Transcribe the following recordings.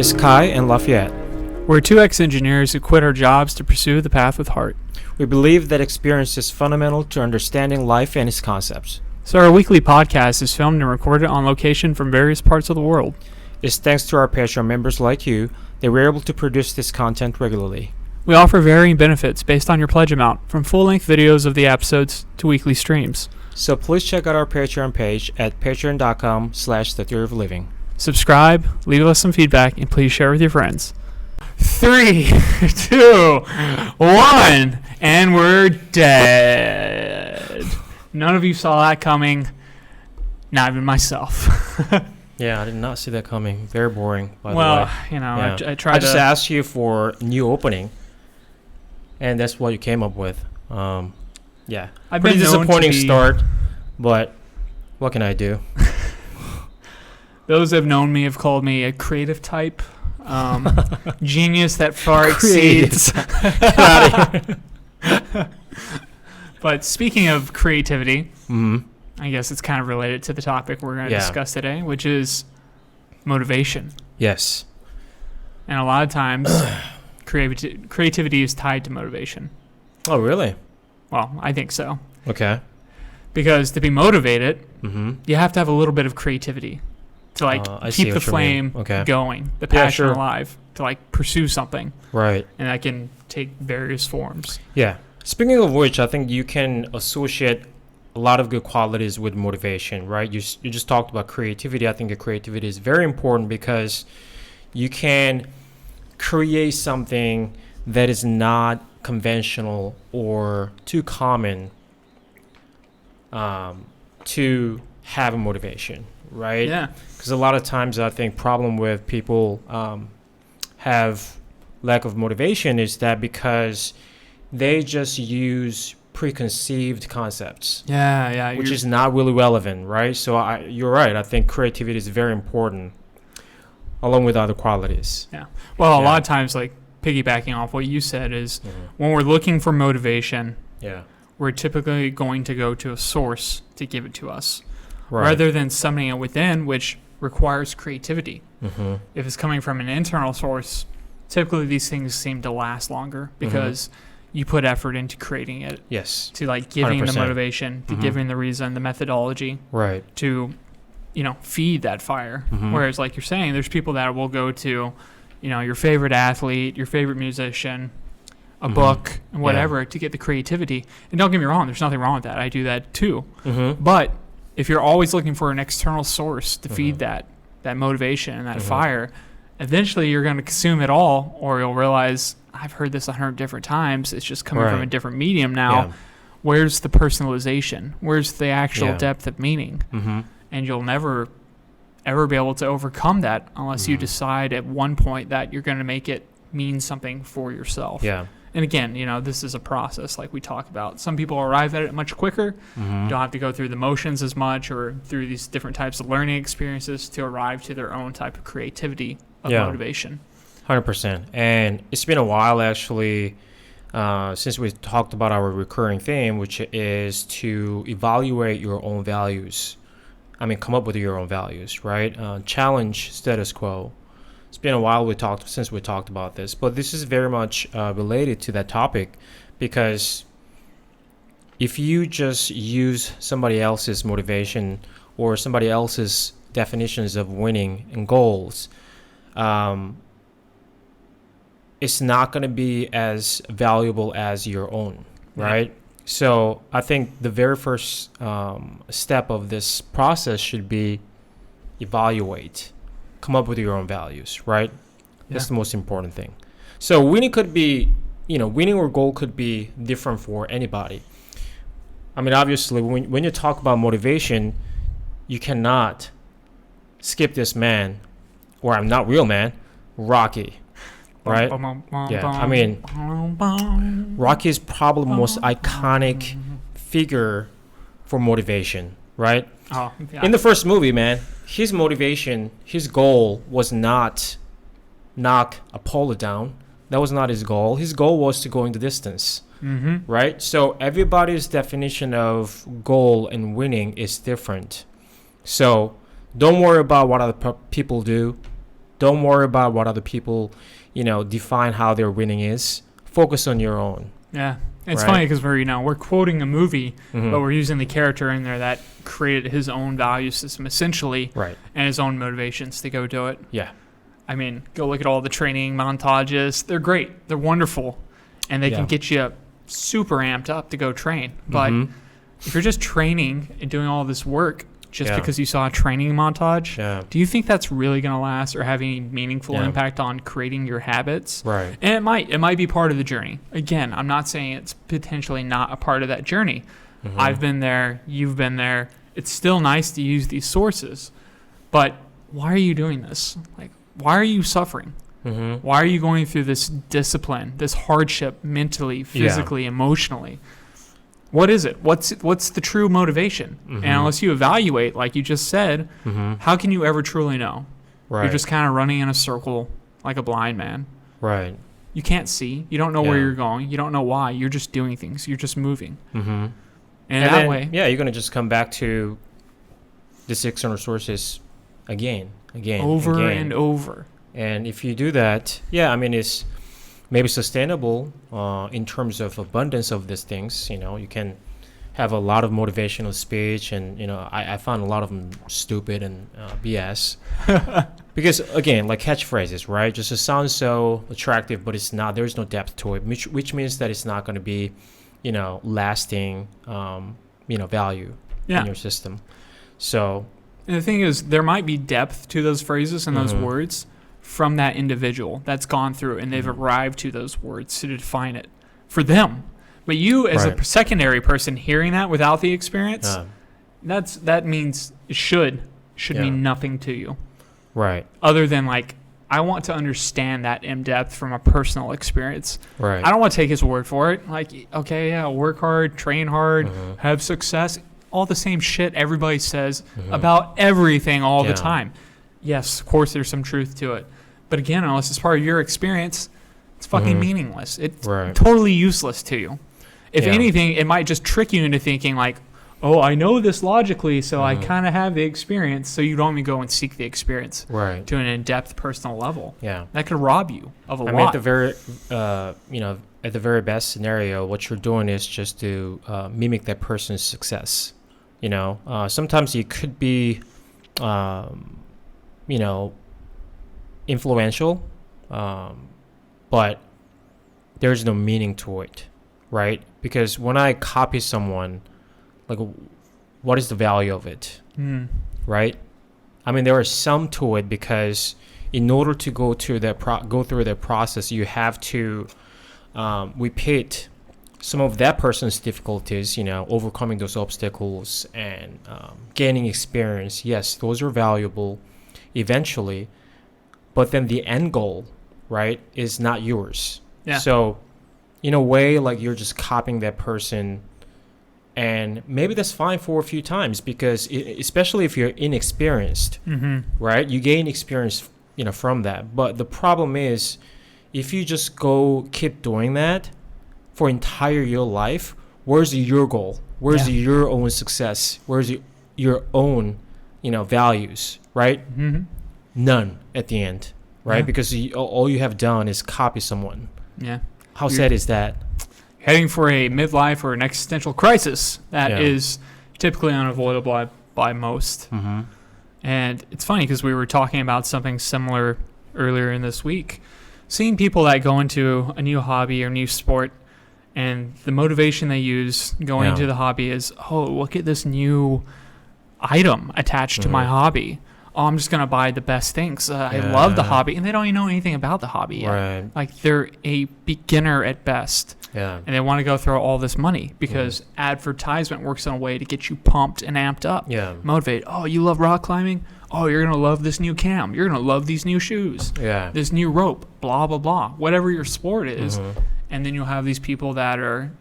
is Kai and Lafayette. We're two ex-engineers who quit our jobs to pursue the path with heart. We believe that experience is fundamental to understanding life and its concepts. So our weekly podcast is filmed and recorded on location from various parts of the world. It's thanks to our Patreon members like you that we're able to produce this content regularly. We offer varying benefits based on your pledge amount, from full-length videos of the episodes to weekly streams. So please check out our Patreon page at patreon.com/thetheoryofliving. Subscribe, leave us some feedback, and please share with your friends. 3, 2, 1, and we're dead. None of you saw that coming, not even myself. Yeah, I did not see that coming. Very boring, by the way. Well, you know, Yeah. I tried I just to... asked you for a new opening, and that's what you came up with. Yeah, I've pretty been known to disappointing be- start, but what can I do? Those that have known me have called me a creative type. Genius that far exceeds. But speaking of creativity, I guess it's kind of related to the topic we're going to discuss today, which is motivation. Yes. And a lot of times, creativity is tied to motivation. Oh, really? Well, I think so. Okay. Because to be motivated, Mm-hmm. you have to have a little bit of creativity to I see keep the what you mean. flame Okay. going, the Yeah, passion sure. alive, to pursue something. Right. And that can take various forms. Yeah. Speaking of which, I think you can associate a lot of good qualities with motivation, right? You just talked about creativity. I think that creativity is very important because you can create something that is not conventional or too common to have a motivation, right? Yeah. Because a lot of times I think problem with people have lack of motivation is that because they just use preconceived concepts, which is not really relevant, right? So you're right. I think creativity is very important along with other qualities. Yeah. Well, a Yeah. lot of times, piggybacking off what you said is when we're looking for motivation, Yeah. we're typically going to go to a source to give it to us, Right. rather than summoning it within, which requires creativity. Mm-hmm. If it's coming from an internal source, typically these things seem to last longer because you put effort into creating it, Yes. to giving the 100%. motivation, to giving the reason, the methodology, Right. to feed that fire. Mhm. Whereas, like you're saying, there's people that will go to your favorite athlete, your favorite musician, a book, and whatever to get the creativity. And don't get me wrong, there's nothing wrong with that. I do that too. Mm-hmm. But if you're always looking for an external source to feed that motivation and that fire, eventually you're going to consume it all, or you'll realize, I've heard this 100 different times, it's just coming from a different medium now. Yeah. Where's the personalization? Where's the actual depth of meaning? Mm-hmm. And you'll never ever be able to overcome that unless you decide at one point that you're going to make it mean something for yourself. Yeah. And again, this is a process like we talk about. Some people arrive at it much quicker. Mm-hmm. You don't have to go through the motions as much or through these different types of learning experiences to arrive to their own type of creativity of motivation. 100%. And it's been a while, actually, since we talked about our recurring theme, which is to evaluate your own values. Come up with your own values, right? Challenge status quo. It's been a while since we talked about this, but this is very much related to that topic, because if you just use somebody else's motivation or somebody else's definitions of winning and goals, it's not going to be as valuable as your own, right? Yeah. So I think the very first step of this process should be evaluate. Come up with your own values, right? That's the most important thing. So winning could be, winning or goal could be different for anybody. Obviously, when you talk about motivation, you cannot skip this man, or I'm not real man, Rocky, right? Yeah, Rocky is probably the most iconic figure for motivation, right? Oh, yeah. In the first movie, man, his motivation, his goal was not knock Apollo down. That was not his goal. His goal was to go in the distance, right? So everybody's definition of goal and winning is different. So don't worry about what other people do. Don't worry about what other people, define how their winning is. Focus on your own. Yeah. It's Right. funny because we're quoting a movie, Mhm. but we're using the character in there that created his own value system, essentially, Right. and his own motivations to go do it. Yeah. I mean, go look at all the training montages. They're great. They're wonderful. And they Yeah. can get you super amped up to go train. But Mhm. if you're just training and doing all this work just Yeah. because you saw a training montage, Yeah. do you think that's really going to last or have any meaningful Yeah. impact on creating your habits? Right. And it might be part of the journey. Again, I'm not saying it's potentially not a part of that journey. Mhm. I've been there. You've been there. It's still nice to use these sources. But why are you doing this? Like, why are you suffering? Mhm. Why are you going through this discipline, this hardship mentally, physically, emotionally? What is it? What's the true motivation? Mhm. And unless you evaluate, like you just said, Mhm. how can you ever truly know? Right. You're just kind of running in a circle like a blind man. Right. You can't see. You don't know where Yeah. you're going. You don't know why. You're just doing things. You're just moving. Mm-hmm. And that then, way, yeah, you're gonna just come back to these external sources again, over again. and over. And if you do that, yeah, I mean, it's maybe sustainable in terms of abundance of these things. You can have a lot of motivational speech, and I found a lot of them stupid and BS. Because again, like catchphrases, right? Just it sounds so attractive, but it's not. There's no depth to it, which means that it's not going to be, lasting, value Yeah. in your system. So And the thing is, there might be depth to those phrases and those Mhm. words from that individual that's gone through and they've Mhm. arrived to those words to define it for them. But you, as Right. a secondary person hearing that without the experience, uh, that means it should Yeah. mean nothing to you. right, Other than like, I want to understand that in depth from a personal experience. right. I don't want to take his word for it. Like, okay, yeah, work hard, train hard, Mhm. have success. All the same shit everybody says Mhm. about everything all the Yeah. time. Yes, of course, there's some truth to it. But again, unless it's part of your experience, it's fucking Mhm. meaningless. It's Right. totally useless to you. If Yeah. anything, it might just trick you into thinking like, oh, I know this logically, so I Mhm. kind of have the experience. So you don't even go and seek the experience Right. to an in-depth personal level. Yeah. That could rob you of a I lot. mean, at the very best scenario, what you're doing is just to mimic that person's success. Sometimes you could be, influential, but there's no meaning to it, right? Because when I copy someone, like, what is the value of it, Mm. right? I mean, there is some to it because in order to go through that process, you have to repeat some of that person's difficulties, overcoming those obstacles and gaining experience. Yes, those are valuable eventually, but then the end goal, right, is not yours. Yeah. So in a way, like, you're just copying that person, and maybe that's fine for a few times because especially if you're inexperienced, Mm-hmm. right, you gain experience, from that. But the problem is if you just keep doing that for entire your life, where's your goal? Where's Yeah. your own success? Where's your own, values, right? Mm-hmm. None at the end, right? Yeah. Because all you have done is copy someone. Yeah. How You're- sad is that? Heading for a midlife or an existential crisis that Yeah. is typically unavoidable by most. Mm-hmm. And it's funny because we were talking about something similar earlier in this week. Seeing people that go into a new hobby or new sport, and the motivation they use going Yeah. into the hobby is, oh, look at this new item attached to my Mhm. hobby. Oh, I'm just going to buy the best things. I Yeah. love the hobby. And they don't even know anything about the hobby yet. Right. Like, they're a beginner at best. Yeah. And they want to go throw all this money because advertisement works in a way to get you pumped and amped up, Yeah. motivated. Oh, you love rock climbing? Oh, you're going to love this new cam. You're going to love these new shoes, Yeah. this new rope, blah, blah, blah, whatever your sport is. Mhm. And then you'll have these people that are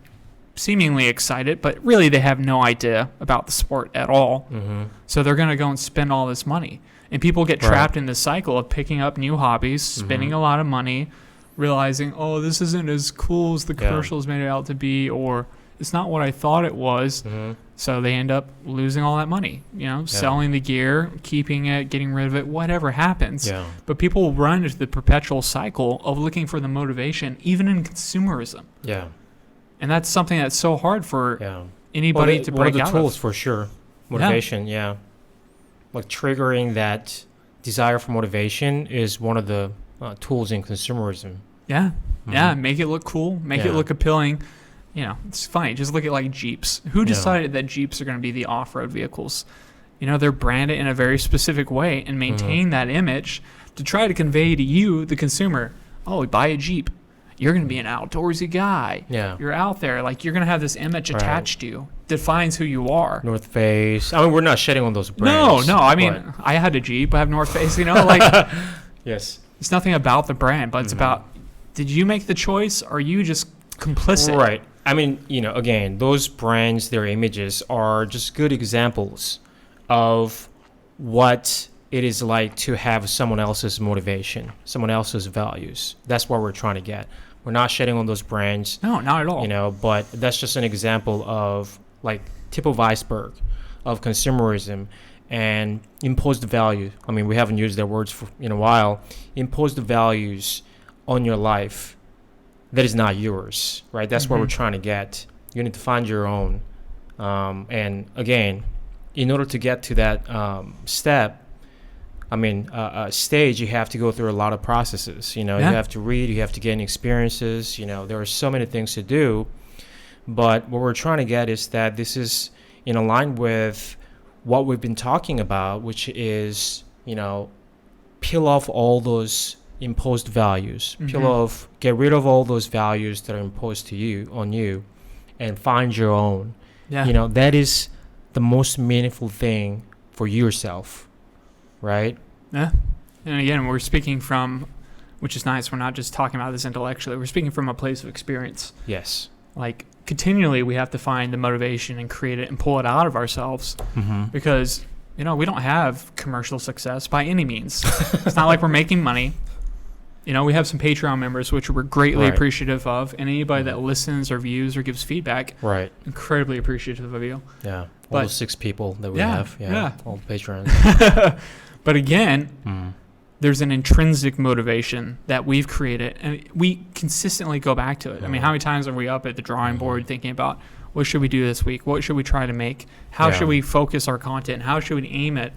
seemingly excited, but really they have no idea about the sport at all. Mhm. So they're going to go and spend all this money. And people get Right. trapped in this cycle of picking up new hobbies, spending Mhm. a lot of money, realizing, oh, this isn't as cool as the Yeah. commercials made it out to be, or it's not what I thought it was. Mhm. So they end up losing all that money, selling the gear, keeping it, getting rid of it, whatever happens. Yeah. But people run into the perpetual cycle of looking for the motivation, even in consumerism. Yeah. And that's something that's so hard for Yeah. anybody to break one out of the tools of. for sure. Motivation, yeah. Like triggering that desire for motivation is one of the tools in consumerism. Yeah. Mhm. Yeah. Make it look cool. Make it Yeah. look appealing. It's funny. Just look at like Jeeps. Who decided that Jeeps are going to be the off-road vehicles? They're branded in a very specific way and maintain that image to try to convey to you, the consumer, oh, buy a Jeep. You're going to be an outdoorsy guy. Yeah. You're out there. Like, you're going to have this image attached to you. Defines who you are. North Face. I mean, we're not shedding on those brands. No. I mean, I had a Jeep. I have North Face. Like, yes. it's nothing about the brand, but it's about, did you make the choice? Or are you just complicit? Right. I mean, again, those brands, their images are just good examples of what it is like to have someone else's motivation, someone else's values. That's what we're trying to get. We're not shedding on those brands. No, not at all. But that's just an example of like tip of iceberg of consumerism and imposed value. I mean, we haven't used that words in a while. Imposed values on your life that is not yours, right? That's what we're trying to get. You need to find your own. And again, in order to get to that stage, you have to go through a lot of processes. You have to read, you have to gain experiences. There are so many things to do. But what we're trying to get is that this is in line with what we've been talking about, which is, peel off all those imposed values, get rid of all those values that are imposed on you, and find your own. Yeah. That is the most meaningful thing for yourself, right? Yeah. And again, we're speaking from, which is nice, we're not just talking about this intellectually, we're speaking from a place of experience. Yes. Like, continually we have to find the motivation and create it and pull it out of ourselves because, we don't have commercial success by any means. It's not like we're making money. We have some Patreon members, which we're greatly appreciative of. And anybody that listens or views or gives feedback, incredibly appreciative of you. Yeah. All those 6 people that we have. Yeah. All patrons. But again, there's an intrinsic motivation that we've created. And we consistently go back to it. I mean, how many times are we up at the drawing board thinking about what should we do this week? What should we try to make? How should we focus our content? How should we aim it?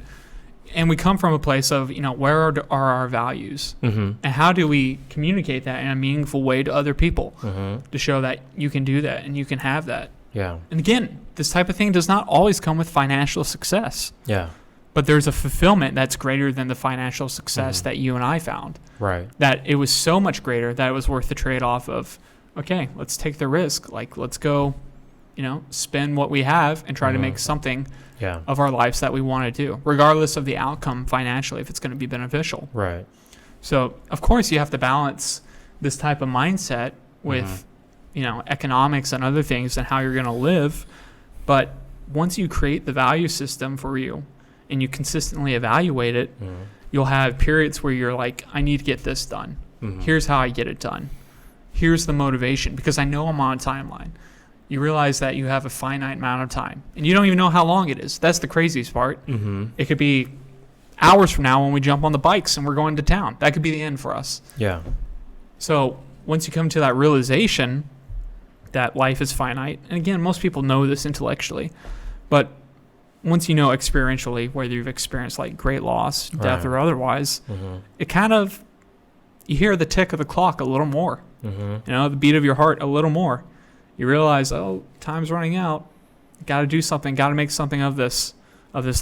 And we come from a place of, where are our values? And how do we communicate that in a meaningful way to other people to show that you can do that and you can have that? Yeah. And again, this type of thing does not always come with financial success. Yeah. But there's a fulfillment that's greater than the financial success that you and I found. Right. That it was so much greater that it was worth the trade-off of, okay, let's take the risk. Like, let's go, spend what we have and try to make something of our lives that we want to do, regardless of the outcome financially, if it's going to be beneficial. Right. So, of course, you have to balance this type of mindset with, economics and other things and how you're going to live. But once you create the value system for you and you consistently evaluate it, you'll have periods where you're like, I need to get this done. Here's how I get it done. Here's the motivation, because I know I'm on a timeline. You realize that you have a finite amount of time, and you don't even know how long it is. That's the craziest part. It could be hours from now when we jump on the bikes and we're going to town. That could be the end for us. Yeah. So once you come to that realization that life is finite, and again, most people know this intellectually, but once you know experientially, whether you've experienced like great loss, death, or otherwise, it kind of, you hear the tick of the clock a little more, the beat of your heart a little more. You realize, oh, time's running out. Got to do something. Got to make something of this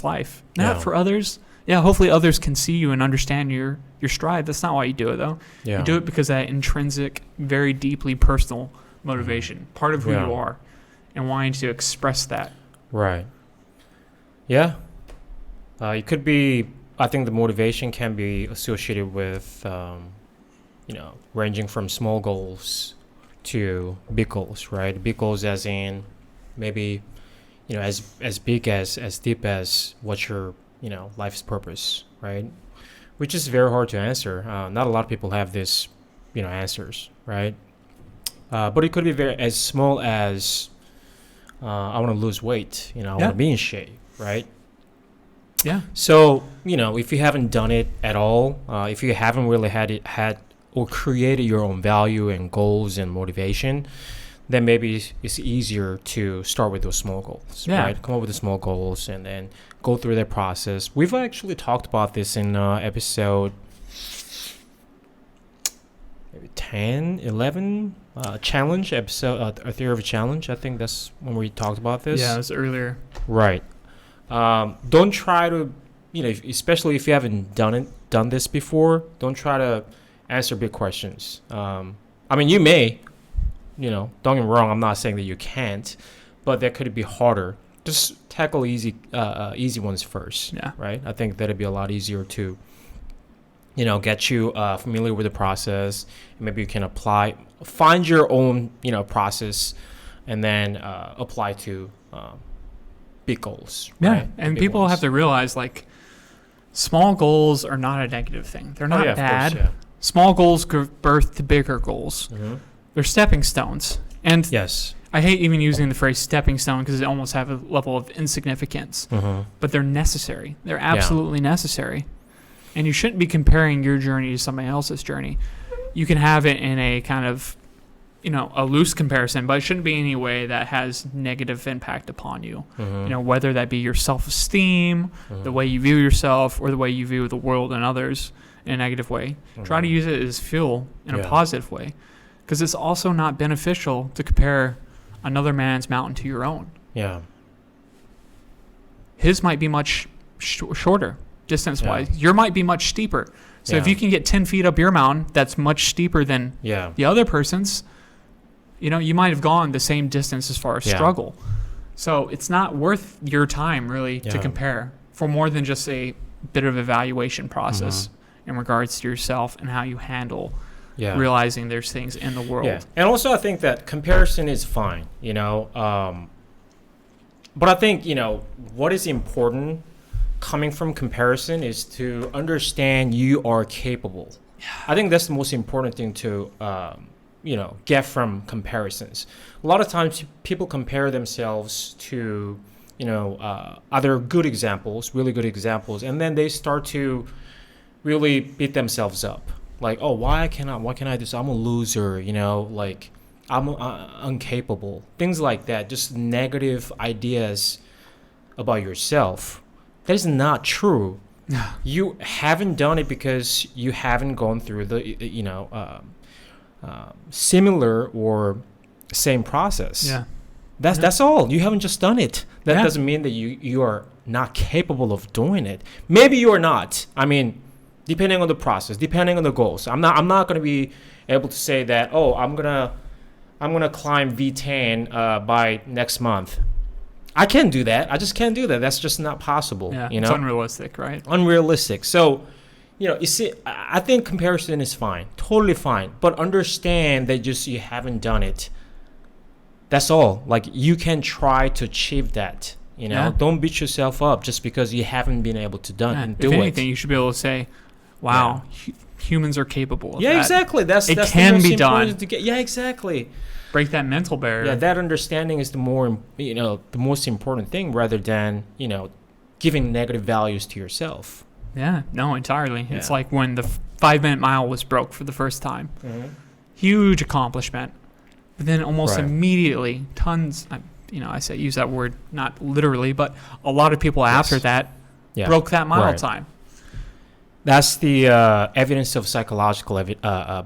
life. Not for others. Yeah, hopefully others can see you and understand your stride. That's not why you do it, though. Yeah. You do it because that intrinsic, very deeply personal motivation, part of who you are, and wanting to express that. Right. Yeah. It could be, I think the motivation can be associated with, ranging from small goals to big goals, right? Big goals as in maybe, as big as deep as what's your, life's purpose, right? Which is very hard to answer. Not a lot of people have this, answers, right? But it could be very as small as I want to lose weight. I Yeah. want to be in shape, right? Yeah. So, if you haven't done it at all, if you haven't really had or created your own value and goals and motivation, then maybe it's easier to start with those small goals, Yeah. right? Come up with the small goals and then go through that process. We've actually talked about this in episode maybe 10, 11, challenge episode, a theory of a challenge. I think that's when we talked about this. Yeah, it was earlier. Right. Don't try to, especially if you haven't done this before, don't try to answer big questions. You may, don't get me wrong, I'm not saying that you can't, but that could be harder. Just tackle easy ones first. Yeah. Right. I think that'd be a lot easier to, get you familiar with the process. Maybe you can find your own, process, and then apply to big goals. Yeah, Right? and Big people ones. have to realize, like, small goals are not a negative thing. They're not Of bad. course, Small goals give birth to bigger goals. yeah. Mm-hmm. They're stepping stones. And Yes. I hate even using the phrase stepping stone because it almost have a level of insignificance. Mm-hmm. But they're necessary. They're absolutely necessary. And you shouldn't be comparing your journey to somebody else's journey. You can have it in a kind of, a loose comparison, but it shouldn't be any way that has negative impact upon you. Mm-hmm. Whether that be your self-esteem, Mm-hmm. the way you view yourself, or the way you view the world and others in a negative way. Try to use it as fuel in a Yeah. positive way. Because it's also not beneficial to compare another man's mountain to your own. Yeah. His might be much shorter distance-wise. Yeah. Yours might be much steeper. So if Yeah. you can get 10 feet up your mountain, that's much steeper than Yeah. the other person's. You might have gone the same distance as far as Yeah. struggle. So it's not worth your time, really, to Yeah. compare for more than just a bit of evaluation process in regards to yourself and how you handle Yeah. realizing there's things in the world. Yeah. And also I think that comparison is fine, but I think, what is important coming from comparison is to understand you are capable. I think that's the most important thing to, get from comparisons. A lot of times people compare themselves to, other good examples, really good examples, and then they start to really beat themselves up. Like, oh, why can I do this? I'm a loser, like I'm incapable. Things like that, just negative ideas about yourself. That is not true. You haven't done it because you haven't gone through the, similar or same process. Yeah. That's all. You haven't just done it. That Yeah. doesn't mean that you are not capable of doing it. Maybe you are not. Depending on the process, depending on the goals. I'm not going to be able to say that, oh, I'm gonna climb V10 by next month. I can't do that. I just can't do that. That's just not possible. Yeah, it's unrealistic, right? Unrealistic. So, you see, I think comparison is fine, totally fine. But understand that just you haven't done it. That's all. Like, you can try to achieve that. Yeah. Don't beat yourself up just because you haven't been able to do If it. anything, you should be able to say, wow, humans are capable of that. Yeah, exactly. That's It the can most be important done. to get. Yeah, exactly. Break that mental barrier. Yeah, that understanding is the most important thing, rather than giving negative values to yourself. Yeah, no, entirely. Yeah. It's like when the 5-minute mile was broke for the first time. Mm-hmm. Huge accomplishment. But then almost Right. immediately, use that word not literally, but a lot of people after that broke that mile Right. time. That's the evidence of psychological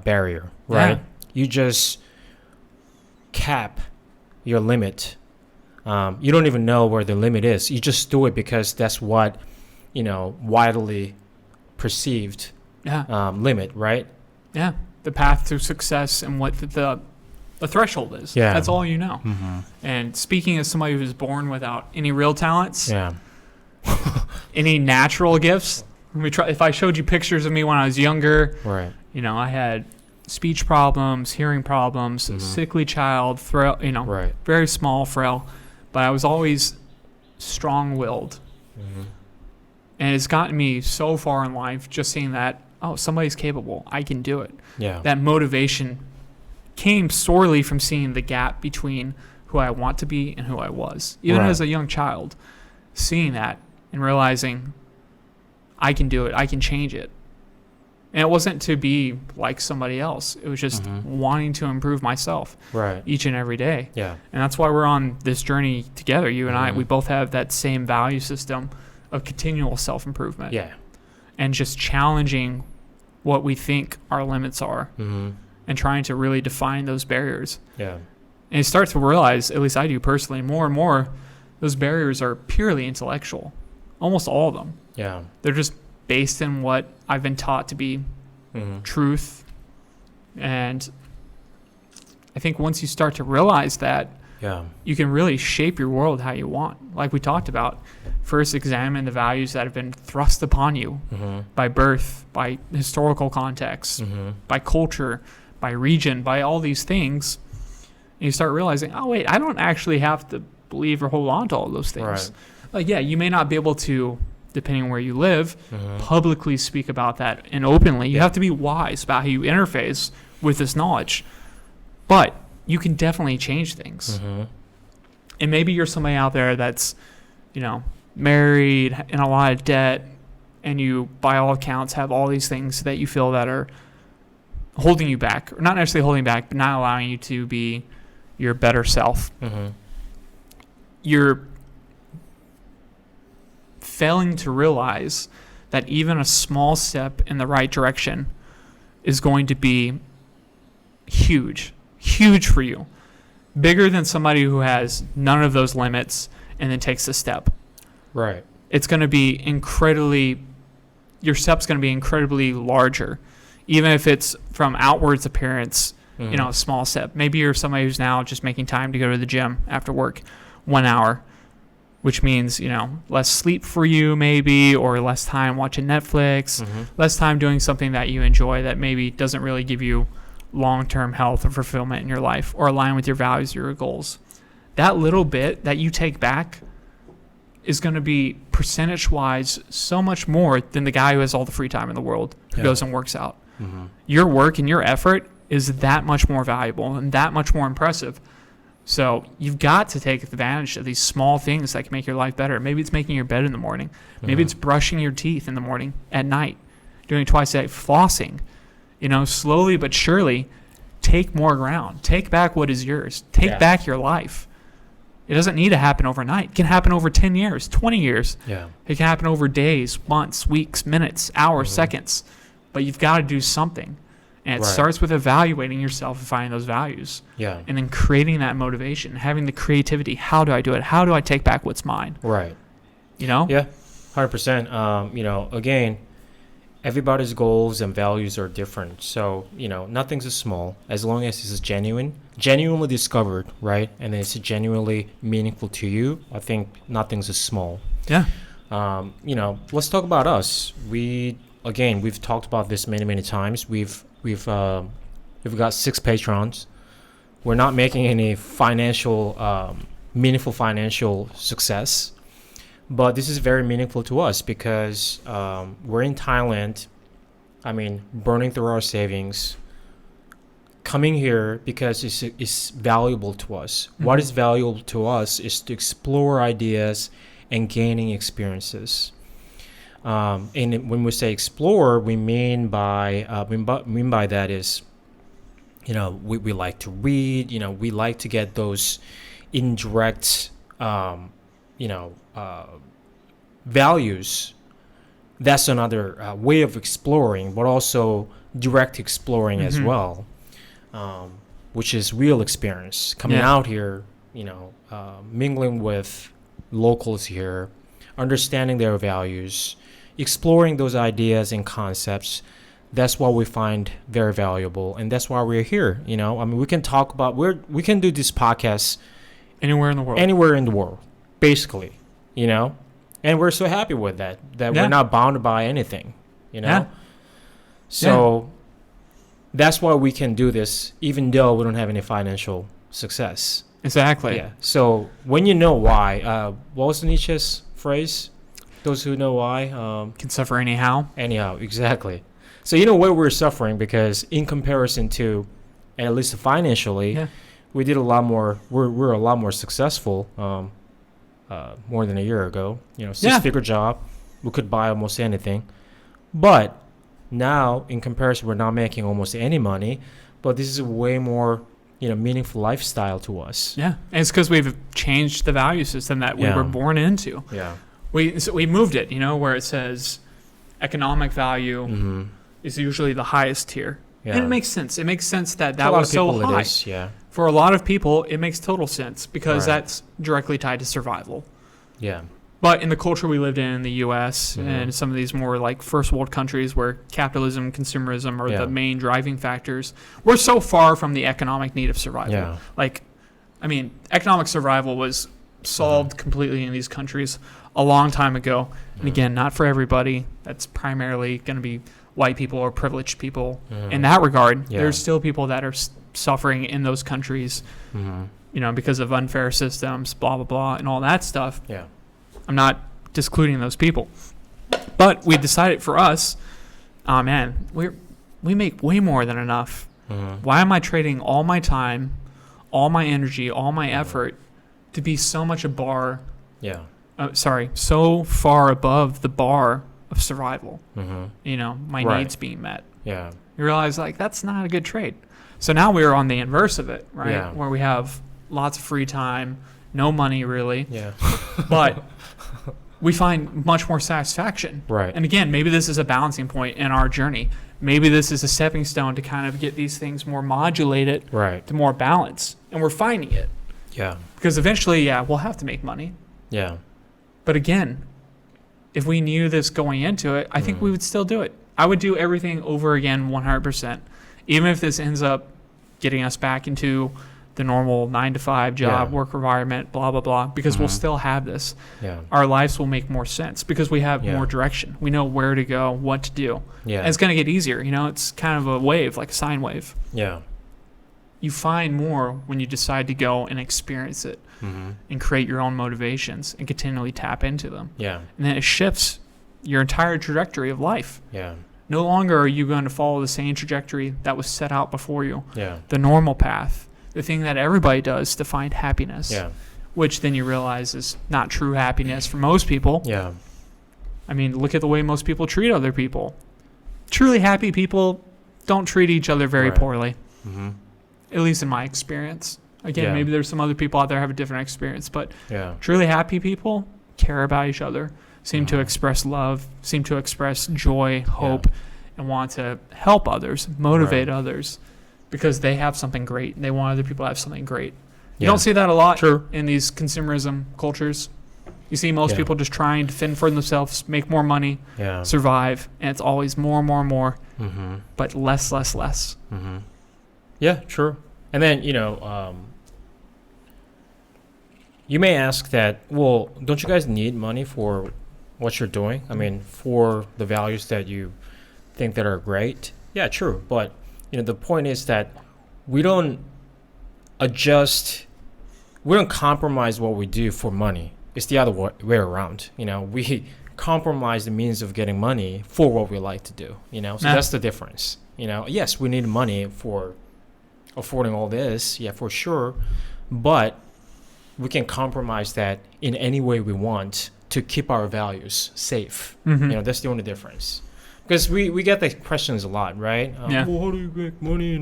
barrier, right? Yeah. You just cap your limit. You don't even know where the limit is. You just do it because that's what, widely perceived limit, right? Yeah, the path to success and what the threshold is. Yeah. That's all you know. Mm-hmm. And speaking as somebody who's born without any real talents, Yeah. any natural gifts, if I showed you pictures of me when I was younger, Right. I had speech problems, hearing problems, Mhm. sickly child, frail, Right. very small, frail, but I was always strong-willed. Mm-hmm. And it's gotten me so far in life just seeing that, oh, somebody's capable. I can do it. Yeah. That motivation came sorely from seeing the gap between who I want to be and who I was. Even Right. as a young child, seeing that and realizing I can do it, I can change it. And it wasn't to be like somebody else. It was just wanting to improve myself Right. each and every day. Yeah. And that's why we're on this journey together. You and I, we both have that same value system of continual self-improvement. Yeah. And just challenging what we think our limits are and trying to really define those barriers. Yeah. And you start to realize, at least I do personally, more and more, those barriers are purely intellectual. Almost all of them. Yeah. They're just based in what I've been taught to be truth. And I think once you start to realize that, Yeah. you can really shape your world how you want. Like we talked about, first examine the values that have been thrust upon you by birth, by historical context, by culture, by region, by all these things. And you start realizing, oh, wait, I don't actually have to believe or hold on to all those things. Right. Like, yeah, you may not be able to, depending on where you live, publicly speak about that and openly. You have to be wise about how you interface with this knowledge. But you can definitely change things. And maybe you're somebody out there that's, married, in a lot of debt, and you, by all accounts, have all these things that you feel that are holding you back, or not necessarily holding you back, but not allowing you to be your better self. You're failing to realize that even a small step in the right direction is going to be huge for you. Bigger than somebody who has none of those limits and then takes a step. Right. It's going to be your step's going to be incredibly larger. Even if it's from outwards appearance, a small step. Maybe you're somebody who's now just making time to go to the gym after work 1 hour, which means, less sleep for you maybe, or less time watching Netflix, less time doing something that you enjoy that maybe doesn't really give you long-term health or fulfillment in your life or align with your values or your goals. That little bit that you take back is going to be percentage-wise so much more than the guy who has all the free time in the world who goes and works out. Your work and your effort is that much more valuable and that much more impressive. So you've got to take advantage of these small things that can make your life better. Maybe it's making your bed in the morning. Maybe it's brushing your teeth in the morning, at night, doing it twice a day, flossing. Slowly but surely, take more ground. Take back what is yours. Take back your life. It doesn't need to happen overnight. It can happen over 10 years, 20 years. Yeah. It can happen over days, months, weeks, minutes, hours, seconds. But you've got to do something. And it starts with evaluating yourself and finding those values. Yeah. And then creating that motivation, having the creativity. How do I do it? How do I take back what's mine? Right. Yeah, 100%. Again, everybody's goals and values are different. So, nothing's as small as long as it's genuinely discovered, right? And then it's genuinely meaningful to you. I think nothing's as small. Yeah. Let's talk about us. We've talked about this many times. We've got 6 patrons. We're not making any meaningful financial success. But this is very meaningful to us because we're in Thailand, burning through our savings, coming here because it's valuable to us. What is valuable to us is to explore ideas and gaining experiences. And when we say explore, we mean by that is, we like to read, we like to get those indirect, values. That's another way of exploring, but also direct exploring as well, which is real experience. Coming out here, mingling with locals here, understanding their values, exploring those ideas and concepts. That's what we find very valuable, and that's why we're here. We can talk about we can do this podcast anywhere in the world, basically. And we're so happy with that we're not bound by anything, So that's why we can do this, even though we don't have any financial success. Exactly. Yeah. So when you know why, what was Nietzsche's phrase? Those who know why can suffer anyhow. Anyhow, exactly. So where we're suffering because in comparison to, at least financially, we did a lot more. We're a lot more successful. More than a year ago. You know, six-figure job. We could buy almost anything. But now, in comparison, we're not making almost any money. But this is a way more, meaningful lifestyle to us. Yeah, and it's because we've changed the value system that we were born into. Yeah. We moved it, where it says economic value is usually the highest tier. Yeah. And it makes sense. It makes sense that was so high. It is, yeah. For a lot of people, it makes total sense because that's directly tied to survival. Yeah. But in the culture we lived in the U.S. and some of these more like first world countries where capitalism, consumerism are the main driving factors, we're so far from the economic need of survival. Yeah. Like, I mean, economic survival was solved completely in these countries a long time ago. And again, not for everybody. That's primarily going to be white people or privileged people. In that regard, there's still people that are suffering in those countries, because of unfair systems, blah, blah, blah, and all that stuff. Yeah. I'm not discluding those people. But we decided for us, we make way more than enough. Why am I trading all my time, all my energy, all my effort to be so much so far above the bar of survival? My needs being met. Yeah. You realize, that's not a good trade. So now we're on the inverse of it, right? Yeah. Where we have lots of free time, no money really. Yeah. But we find much more satisfaction. Right. And again, maybe this is a balancing point in our journey. Maybe this is a stepping stone to kind of get these things more modulated to more balance. And we're finding it. Yeah. Because eventually, we'll have to make money. Yeah. But again, if we knew this going into it, I think we would still do it. I would do everything over again 100%. Even if this ends up getting us back into the normal 9-to-5 job, work environment, blah, blah, blah, because we'll still have this. Yeah. Our lives will make more sense because we have more direction. We know where to go, what to do. Yeah. And it's going to get easier. It's kind of a wave, like a sine wave. Yeah. You find more when you decide to go and experience it and create your own motivations and continually tap into them. Yeah. And then it shifts your entire trajectory of life. Yeah. No longer are you going to follow the same trajectory that was set out before you. Yeah. The normal path. The thing that everybody does to find happiness. Yeah. Which then you realize is not true happiness for most people. Yeah. I mean, look at the way most people treat other people. Truly happy people don't treat each other very poorly. At least in my experience. Again, maybe there's some other people out there who have a different experience, but truly happy people care about each other, seem to express love, seem to express joy, hope, and want to help others, motivate others, because they have something great and they want other people to have something great. You don't see that a lot in these consumerism cultures. You see most people just trying to fend for themselves, make more money, survive, and it's always more and more and more, but less, less, less. Yeah, true. And then, you may ask that, well, don't you guys need money for what you're doing? I mean, for the values that you think that are great? Yeah, true. But, the point is that we don't compromise what we do for money. It's the other way around. We compromise the means of getting money for what we like to do, So that's the difference. Yes, we need money for affording all this, for sure, but we can compromise that in any way we want to keep our values safe. That's the only difference. Because we get the questions a lot, right? Well, how do you make money?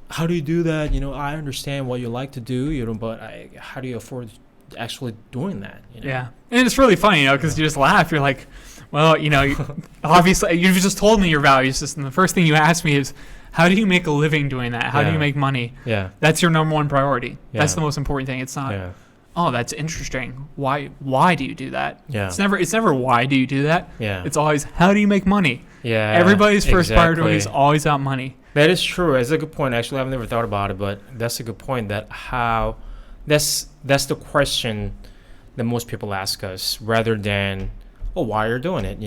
How do you do that? I understand what you like to do, but how do you afford actually doing that? Yeah, and it's really funny, because you just laugh. You're like, well, obviously you've just told me your value system. The first thing you ask me is, how do you make a living doing that? How do you make money? Yeah. That's your number one priority. Yeah. That's the most important thing. It's not, oh, that's interesting. Why do you do that? Yeah. It's never why do you do that? Yeah. It's always, how do you make money? Yeah. Everybody's first priority is always about money. That is true. That's a good point. Actually, I've never thought about it, but that's a good point. That's the question that most people ask us, rather than, oh, why you're doing it,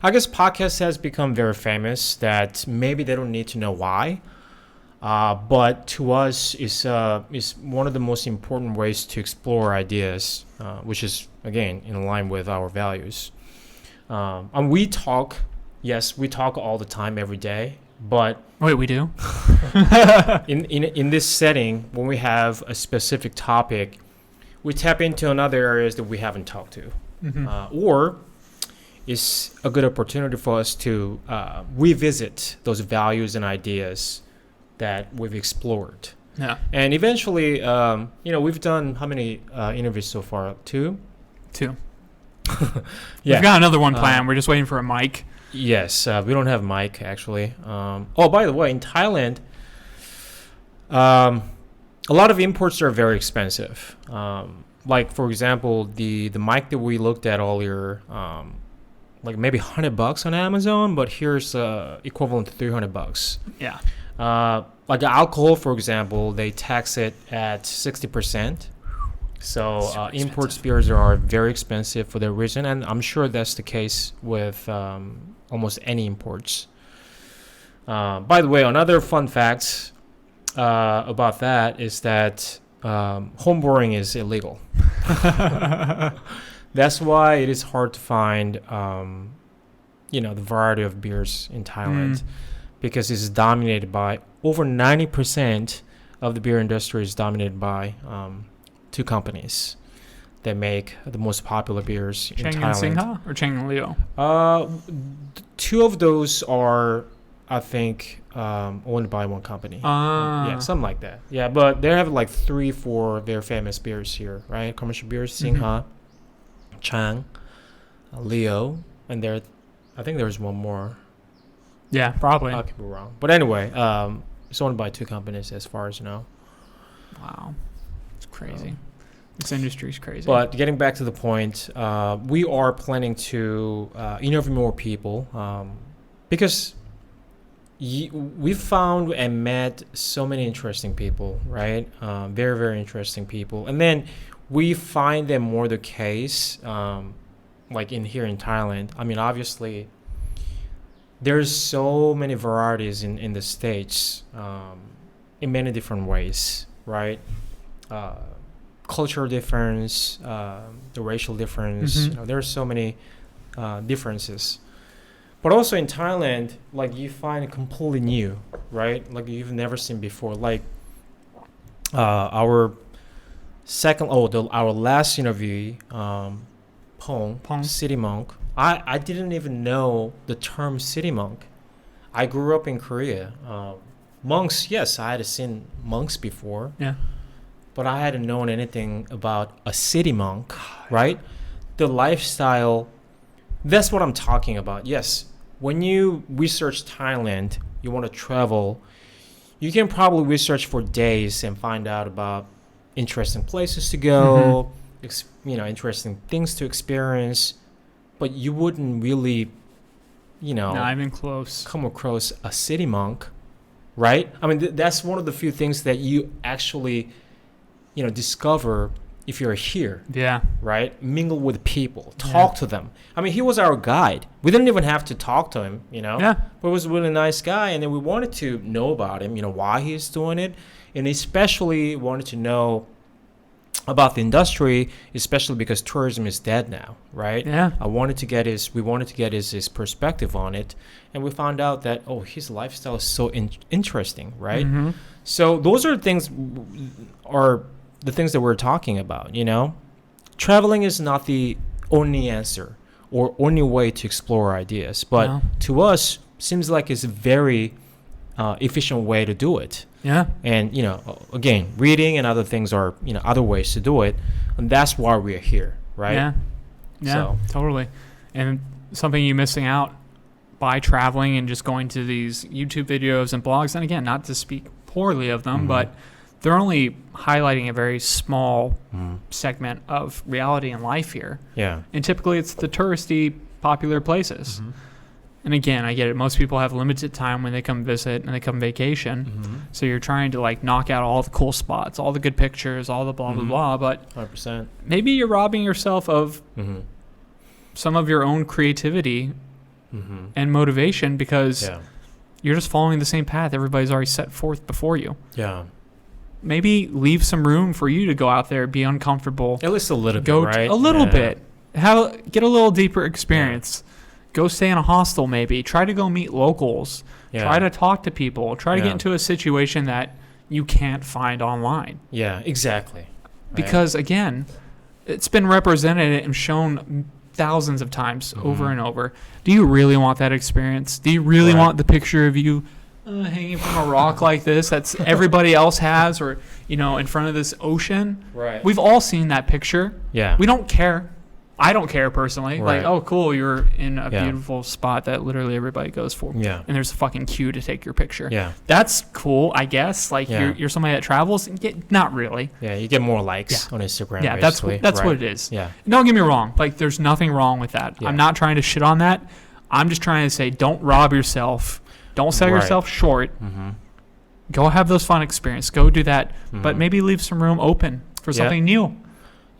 I guess podcast has become very famous that maybe they don't need to know why, but to us is one of the most important ways to explore ideas, which is, again, in line with our values. And we talk all the time, every day, But Wait, we do? in this setting, when we have a specific topic, we tap into another areas that we haven't talked to, or it's a good opportunity for us to revisit those values and ideas that we've explored. Yeah. And eventually, we've done how many interviews so far? Two. Yeah. Yeah. We've got another one planned. We're just waiting for a mic. Yes, we don't have mic actually. By the way, in Thailand, a lot of imports are very expensive. Like for example, the mic that we looked at earlier, like maybe $100 on Amazon, but here's equivalent to $300. Yeah. Like alcohol, for example, they tax it at 60%. So import beers are very expensive for that reason, and I'm sure that's the case with almost any imports. By the way, another fun fact about that is that home brewing is illegal. That's why it is hard to find, the variety of beers in Thailand, because it's dominated by over 90% of the beer industry is dominated by two companies that make the most popular beers in Chang Thailand. and Singha or Chang and Leo? Two of those are, I think, owned by one company. Yeah, something like that. Yeah, but they have like 3-4 very famous beers here, right? Commercial beers, Singha, Chang, Leo, and I think there's one more. Yeah, probably. I could be wrong. But anyway, it's owned by two companies as far as I know. Wow. It's crazy. This industry's crazy. But getting back to the point, we are planning to interview more people because we found and met so many interesting people, right? Very, very interesting people. And then we find them more the case, like here in Thailand. I mean, obviously, there's so many varieties in the States in many different ways, right? Cultural difference, the racial difference. There are so many differences. But also in Thailand, like you find it completely new, right? Like you've never seen before. Like our last interview, Pong, City Monk. I didn't even know the term city monk. I grew up in Korea. Monks, yes, I had seen monks before. Yeah. But I hadn't known anything about a city monk, right? The lifestyle, that's what I'm talking about. Yes, when you research Thailand, you want to travel, you can probably research for days and find out about interesting places to go, interesting things to experience, but you wouldn't really, not even close, come across a city monk, right? I mean, that's one of the few things that you actually discover if you're here. Yeah. Right? Mingle with people. Talk to them. I mean, he was our guide. We didn't even have to talk to him, Yeah. But he was a really nice guy, and then we wanted to know about him, why he's doing it, and especially wanted to know about the industry, especially because tourism is dead now, right? Yeah. We wanted to get his perspective on it, and we found out that his lifestyle is so interesting, right? So those are the things that we're talking about, Traveling is not the only answer or only way to explore ideas, but to us, seems like it's a very efficient way to do it. Yeah. And, again, reading and other things are, other ways to do it. And that's why we're here, right? Yeah. Yeah, totally. And something you're missing out by traveling and just going to these YouTube videos and blogs, and again, not to speak poorly of them, but they're only highlighting a very small segment of reality and life here. Yeah. And typically it's the touristy, popular places. And again, I get it. Most people have limited time when they come visit and they come vacation. So you're trying to knock out all the cool spots, all the good pictures, all the blah, blah, blah. But 100%. Maybe you're robbing yourself of some of your own creativity and motivation because you're just following the same path everybody's already set forth before you. Yeah. Maybe leave some room for you to go out there, be uncomfortable. At least a little bit, right? A little bit. Get a little deeper experience. go stay in a hostel maybe. Try to go meet locals. Yeah. Try to talk to people. Try to Yeah. get into a situation that you can't find online. Yeah, exactly. Because, again, it's been represented and shown thousands of times over and over. Do you really want that experience? Do you really want the picture of you hanging from a rock like this that's everybody else has, or, you know, in front of this ocean? Right. We've all seen that picture. Yeah. We don't care. I don't care personally. Right. Like, oh, cool, you're in a beautiful spot that literally everybody goes for. Yeah. And there's a fucking queue to take your picture. Yeah. That's cool, I guess. Like, you're somebody that travels. Not really. Yeah, you get more likes on Instagram. Yeah, basically. that's what it is. Yeah. Don't get me wrong. Like, there's nothing wrong with that. Yeah. I'm not trying to shit on that. I'm just trying to say, don't rob yourself. Don't sell yourself short. Go have those fun experiences. Go do that. But maybe leave some room open for something new.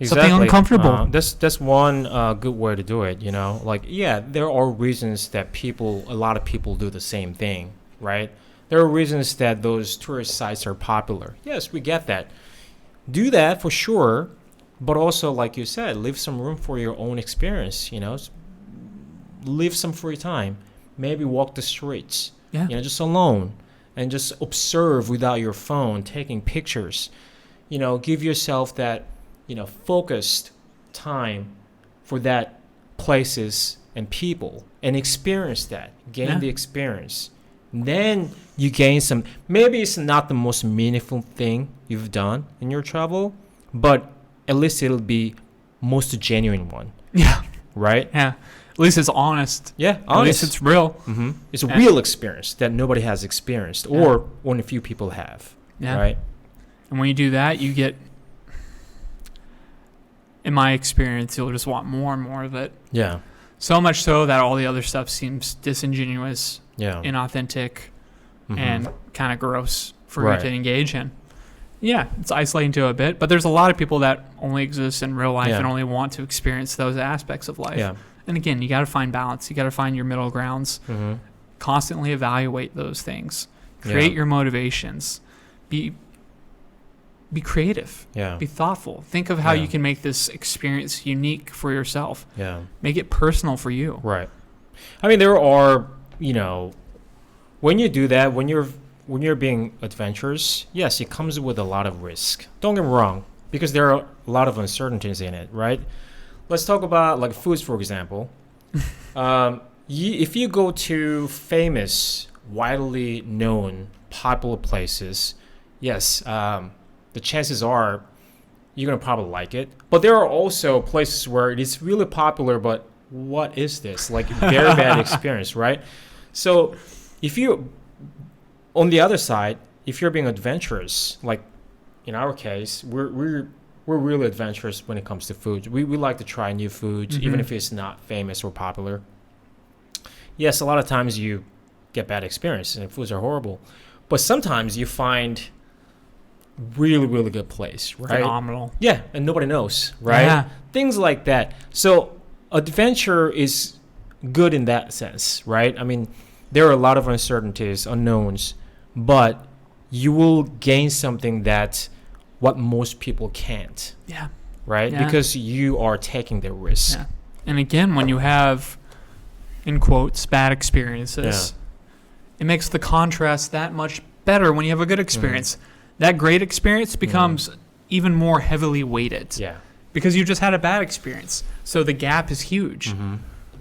Exactly. Something uncomfortable. That's one good way to do it, you know. Like, yeah, there are reasons that a lot of people do the same thing, right? There are reasons that those tourist sites are popular. Yes, we get that. Do that for sure, but also, like you said, leave some room for your own experience, you know. Leave some free time. Maybe walk the streets, you know, just alone, and just observe without your phone, taking pictures. You know, give yourself that, you know, focused time for that places and people, and experience that. Gain the experience. Then you gain some. Maybe it's not the most meaningful thing you've done in your travel, but at least it'll be most genuine one. Yeah. Right? Yeah. At least it's honest. Yeah, honest. At least it's real. It's a real experience that nobody has experienced, or only a few people have. Yeah. Right? And when you do that, you get, in my experience, you'll just want more and more of it. Yeah. So much so that all the other stuff seems disingenuous, inauthentic, and kind of gross for you to engage in. Yeah, it's isolating to a bit, but there's a lot of people that only exist in real life and only want to experience those aspects of life. Yeah. And again, you got to find balance. You got to find your middle grounds. Constantly evaluate those things. Create your motivations. Be creative. Yeah. Be thoughtful. Think of how you can make this experience unique for yourself. Yeah. Make it personal for you. Right. I mean, there are, you know, when you do that, when you're being adventurous, yes, it comes with a lot of risk. Don't get me wrong, because there are a lot of uncertainties in it, right? Let's talk about like foods, for example. If you go to famous, widely known, popular places, yes, the chances are you're going to probably like it. But there are also places where it is really popular, but what is this? Like, very bad experience, right? So if you, on the other side, if you're being adventurous, like in our case, we're really adventurous when it comes to food. We like to try new foods, even if it's not famous or popular. Yes, a lot of times you get bad experiences and foods are horrible. But sometimes you find really, really good place, right? Phenomenal. Yeah, and nobody knows, right? Yeah. Things like that. So adventure is good in that sense, right? I mean, there are a lot of uncertainties, unknowns, but you will gain something that what most people can't. Yeah. Right? Yeah. Because you are taking the risk. Yeah. And again, when you have, in quotes, bad experiences, it makes the contrast that much better when you have a good experience. That great experience becomes even more heavily weighted. Yeah. Because you just had a bad experience. So the gap is huge.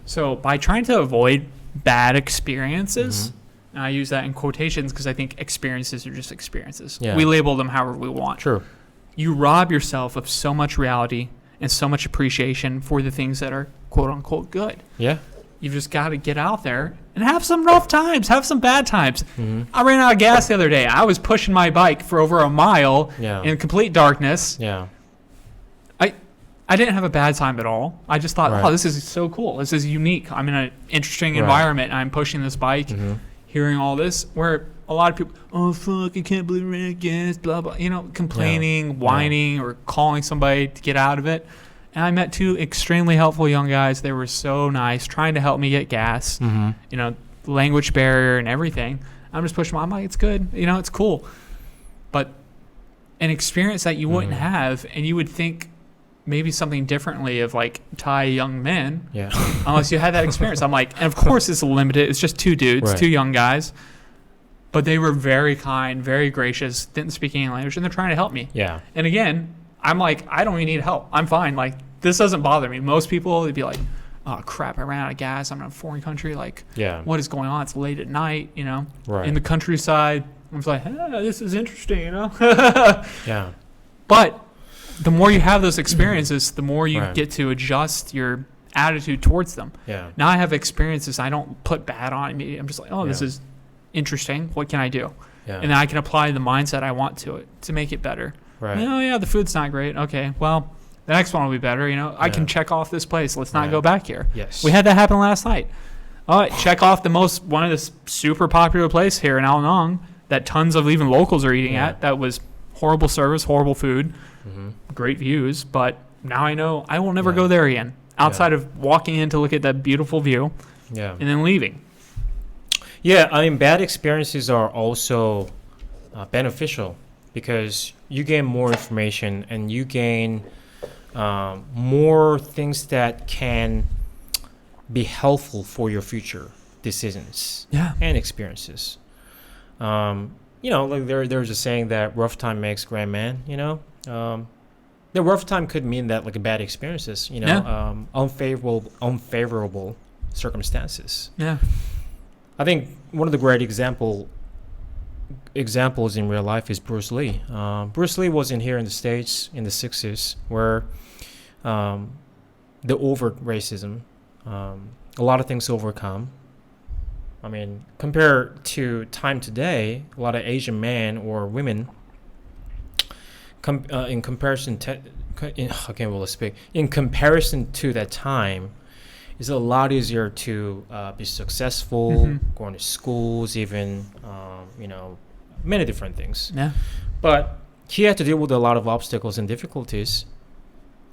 So by trying to avoid bad experiences, and I use that in quotations because I think experiences are just experiences. Yeah. We label them however we want. True. You rob yourself of so much reality and so much appreciation for the things that are quote unquote good. Yeah. You've just got to get out there and have some rough times, have some bad times. I ran out of gas the other day. I was pushing my bike for over a mile in complete darkness. Yeah. I didn't have a bad time at all. I just thought, oh, this is so cool. This is unique. I'm in an interesting environment. I'm pushing this bike, hearing all this, where a lot of people, oh, fuck, I can't believe I ran out of gas, blah, blah, complaining, whining, or calling somebody to get out of it. And I met two extremely helpful young guys. They were so nice, trying to help me get gas, language barrier and everything. I'm just pushing I'm like, it's good. It's cool. But an experience that you wouldn't have, and you would think maybe something differently of like Thai young men. Yeah. Unless you had that experience. I'm like, and of course it's limited. It's just two dudes, Right. two young guys. But they were very kind, very gracious, didn't speak any language, and they're trying to help me. Yeah. And again, I'm like, I don't even need help. I'm fine. Like, this doesn't bother me. Most people, they'd be like, oh, crap, I ran out of gas. I'm in a foreign country. Like, Yeah. what is going on? It's late at night, you know? Right. In the countryside. I was like, this is interesting, you know? Yeah. But the more you have those experiences, the more you Right. get to adjust your attitude towards them. Yeah. Now I have experiences. I don't put bad on me. I'm just like, oh, this Yeah. is interesting. What can I do? Yeah. And then I can apply the mindset I want to it to make it better. Right. Oh, yeah, the food's not great. Okay, well, the next one will be better. You know, I Yeah. can check off this place. Let's not Yeah. go back here. Yes. We had that happen last night. All right, check off one of the super popular place here in Al Nong that tons of even locals are eating Yeah. at. That was horrible service, horrible food, Mm-hmm. great views. But now I know I will never Yeah. go there again. Outside of walking in to look at that beautiful view Yeah. and then leaving. Yeah, I mean, bad experiences are also beneficial because you gain more information and you gain more things that can be helpful for your future decisions Yeah. and experiences. You know, like there's a saying that rough time makes grand man, you know? The rough time could mean that like bad experiences, you know, Yeah. unfavorable circumstances. Yeah. I think one of the great examples in real life is Bruce Lee. Bruce Lee was in here in the States in the 60s where the overt racism, a lot of things overcome. I mean, compared to time today, a lot of Asian men or women, in comparison to that time, it's a lot easier to be successful, Mhm. going to schools, even, you know, many different things. Yeah. But he had to deal with a lot of obstacles and difficulties.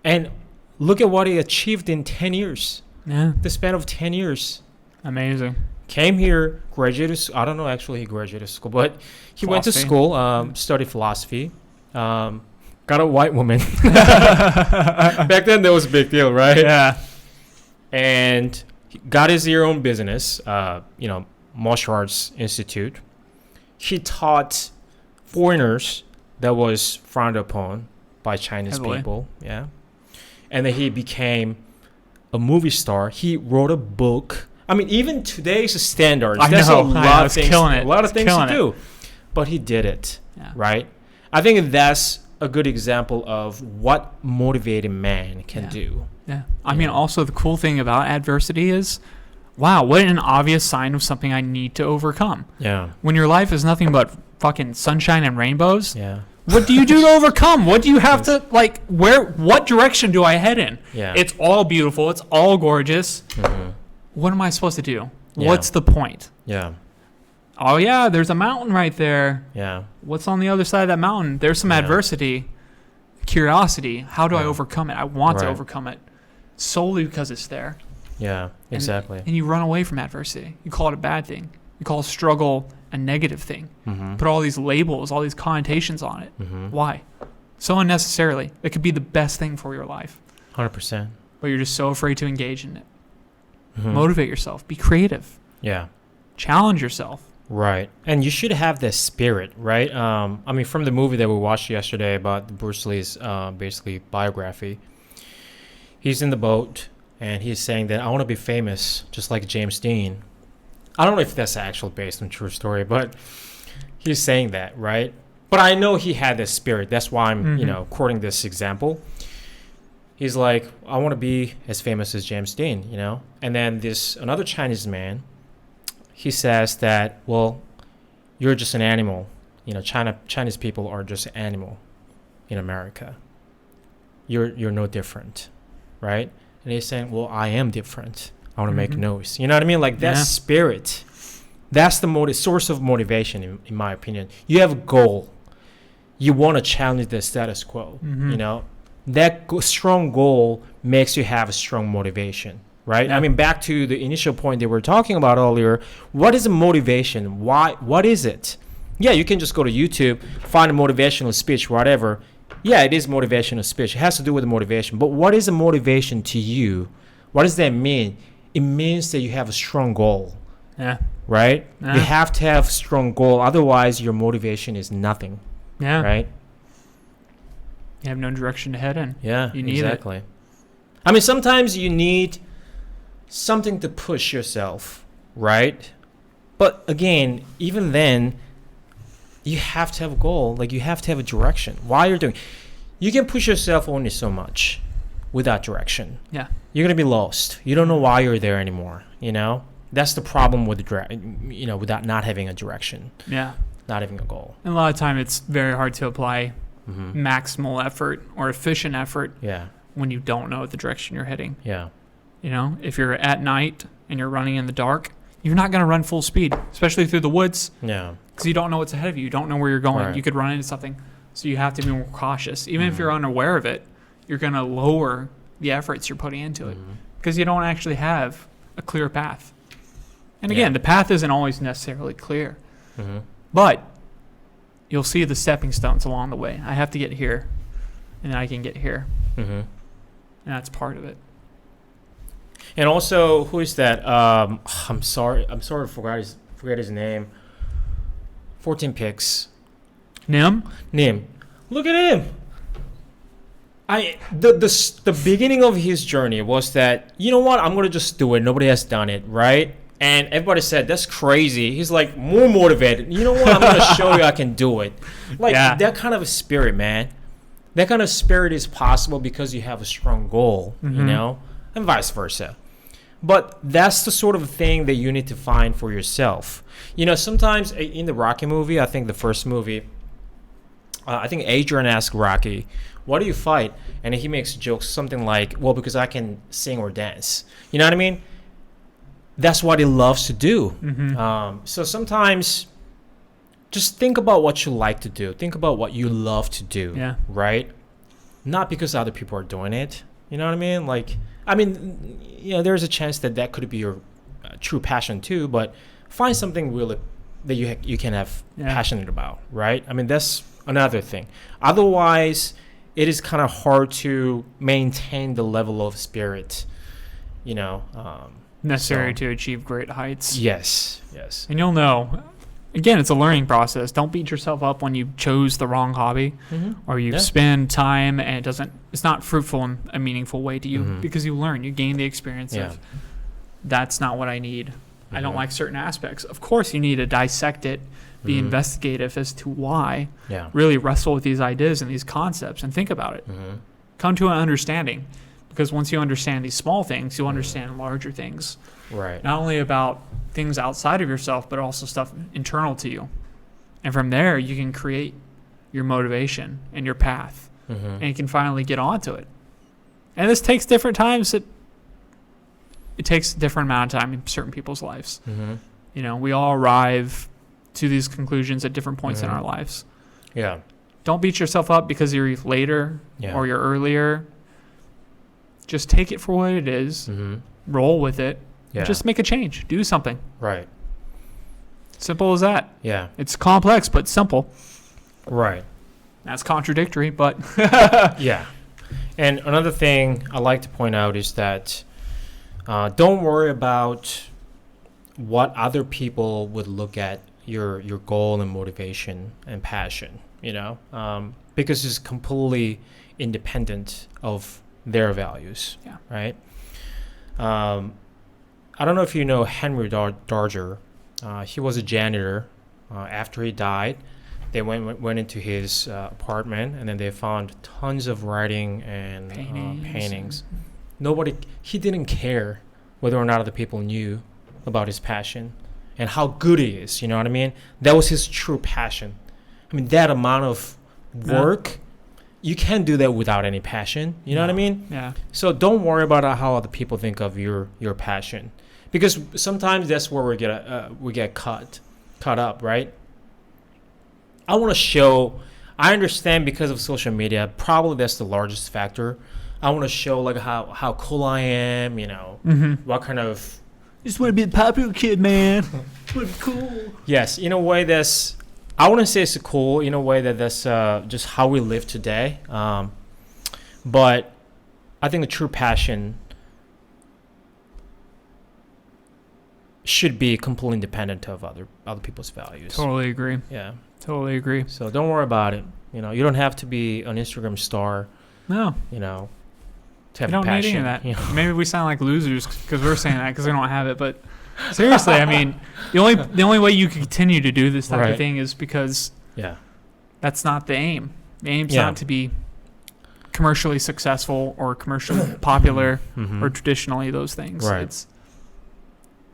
And look at what he achieved in 10 years, Yeah. the span of 10 years. Amazing. Came here, graduated, I don't know actually he graduated school, but he went to Philosophy. school, studied philosophy, got a white woman. Back then that was a big deal, right? Yeah. And he got his own business, you know, martial arts institute. He taught foreigners that was frowned upon by Chinese Heavily. people. Yeah. And then he became a movie star. He wrote a book. I mean, even today's standards, I that's know. a lot of It's things. killing it. A lot of It's things to killing do. But he did it, Yeah. right? I think that's a good example of what motivated man can Yeah. do. Yeah. I mean, also the cool thing about adversity is, wow, what an obvious sign of something I need to overcome. Yeah. When your life is nothing but fucking sunshine and rainbows, Yeah. what do you do to overcome? What do you have to, like, what direction do I head in? Yeah. It's all beautiful. It's all gorgeous. Mhm. What am I supposed to do? Yeah. What's the point? Yeah. Oh, yeah, there's a mountain right there. Yeah. What's on the other side of that mountain? There's some Yeah. adversity, curiosity. How do I Yeah. overcome it? I want to Right. overcome it solely because it's there. Yeah. Exactly. And you run away from adversity. You call it a bad thing. You call struggle a negative thing. Mm-hmm. Put all these labels, all these connotations on it. Mm-hmm. Why? So unnecessarily. It could be the best thing for your life, 100%. but you're just so afraid to engage in it. Mhm. Motivate yourself. Be creative. Yeah. Challenge yourself. Right. And you should have this spirit, right? I mean, from the movie that we watched yesterday about Bruce Lee's basically biography, he's in the boat and he's saying that I want to be famous just like James Dean. I don't know if that's actually based on true story, but he's saying that, right? But I know he had this spirit. That's why I'm, Mhm. quoting this example. He's like, I want to be as famous as James Dean, And then another Chinese man, he says that, well, you're just an animal. Chinese people are just an animal in America. You're no different, right? And he's saying, well, I am different. I want to make Mhm. noise. You know what I mean? Like that Yeah. spirit, that's the source of motivation, in my opinion. You have a goal. You want to challenge the status quo, Mhm. That strong goal makes you have a strong motivation, right? Yeah. I mean, back to the initial point that we were talking about earlier. What is a motivation? Why? What is it? Yeah, you can just go to YouTube, find a motivational speech, whatever. Yeah, it is motivational speech. It has to do with motivation. But what is a motivation to you? What does that mean? It means that you have a strong goal, Yeah. right? Yeah. You have to have a strong goal. Otherwise, your motivation is nothing, Yeah. right? You have no direction to head in. Yeah, You need exactly. I mean, sometimes you need something to push yourself, right? But again, even then, you have to have a goal. Like, you have to have a direction. Why you're doing. You can push yourself only so much without direction. Yeah. You're gonna be lost. You don't know why you're there anymore. You know, that's the problem with without not having a direction, Yeah. not having a goal. And a lot of time it's very hard to apply Mm-hmm. maximal effort or efficient effort Yeah, when you don't know the direction you're heading. yeah, You know, if you're at night and you're running in the dark, you're not going to run full speed, especially through the woods, yeah, because you don't know what's ahead of you. You don't know where you're going. Right. You could run into something. So you have to be more cautious. Even if Mhm. you're unaware of it, you're going to lower the efforts you're putting into it Mhm. because you don't actually have a clear path. And Yeah. again, the path isn't always necessarily clear, Mm-hmm. but you'll see the stepping stones along the way. I have to get here, and then I can get here. Mm-hmm. And that's part of it. And also, who is that? I'm sorry to forget his name. 14 picks. Nim? Nim. Look at him. The beginning of his journey was that, you know what, I'm gonna just do it. Nobody has done it, right? And everybody said, that's crazy. He's like more motivated. You know what? I'm gonna show you I can do it. Like that kind of a spirit, man. That kind of spirit is possible because you have a strong goal, you Mhm. know, and vice versa. But that's the sort of thing that you need to find for yourself. You know, sometimes in the Rocky movie, I think the first movie, I think Adrian asked Rocky, "Why do you fight?" And he makes jokes, something like, "Well, because I can sing or dance." You know what I mean? That's what he loves to do. Mm-hmm. So sometimes just think about what you like to do. Think about what you love to do, Yeah. right? Not because other people are doing it. You know what I mean? Like, I mean, you know, there's a chance that that could be your true passion too, but find something really that you can have Yeah. passionate about, right? I mean, that's another thing. Otherwise, it is kind of hard to maintain the level of spirit, you know. Necessary So- to achieve great heights. Yes. And you'll know. Again, it's a learning process. Don't beat yourself up when you chose the wrong hobby Mm-hmm. or you Yeah. spend time and it's not fruitful in a meaningful way to you Mhm. because you learn, you gain the experience Yeah. of that's not what I need. I don't Mhm. like certain aspects. Of course, you need to dissect it, be Mhm. investigative as to why, Yeah. really wrestle with these ideas and these concepts and think about it. Mm-hmm. Come to an understanding because once you understand these small things, you'll understand larger things. Right. Not only about things outside of yourself, but also stuff internal to you. And from there, you can create your motivation and your path, Mm-hmm. and you can finally get onto it. And this takes different times. It takes a different amount of time in certain people's lives. Mm-hmm. You know, we all arrive to these conclusions at different points in Mhm. our lives. Yeah. Don't beat yourself up because you're later Yeah. or you're earlier. Just take it for what it is, Mm-hmm. roll with it, Yeah. just make a change, do something. Right. Simple as that. Yeah. It's complex, but simple. Right. That's contradictory, but Yeah. And another thing I like to point out is that don't worry about what other people would look at your goal and motivation and passion, you know, because it's completely independent of their values. Yeah. Right. I don't know if you know Henry Darger. He was a janitor. After he died, they went into his apartment, and then they found tons of writing and paintings. He didn't care whether or not other people knew about his passion and how good he is. You know what I mean? That was his true passion. I mean, that amount of work, you can't do that without any passion. You know what I mean? Yeah. So don't worry about how other people think of your passion, because sometimes that's where we get caught up, right? I understand because of social media, probably that's the largest factor. I want to show like how cool I am, you know, what kind of. Just want to be the popular kid, man. Want to be cool. Yes, in a way that's I wouldn't say it's cool in a way that's just how we live today. But I think the true passion should be completely independent of other people's values. Totally agree. Yeah. Totally agree. So don't worry about it. You know, you don't have to be an Instagram star. No. You know, to have You don't passion. need any of that. You know? Maybe we sound like losers because we're saying that because we don't have it. But seriously, I mean, the only way you can continue to do this type Right. of thing is because Yeah. that's not the aim. The aim's Yeah. not to be commercially successful or commercially popular Mhm. or traditionally those things. Right. It's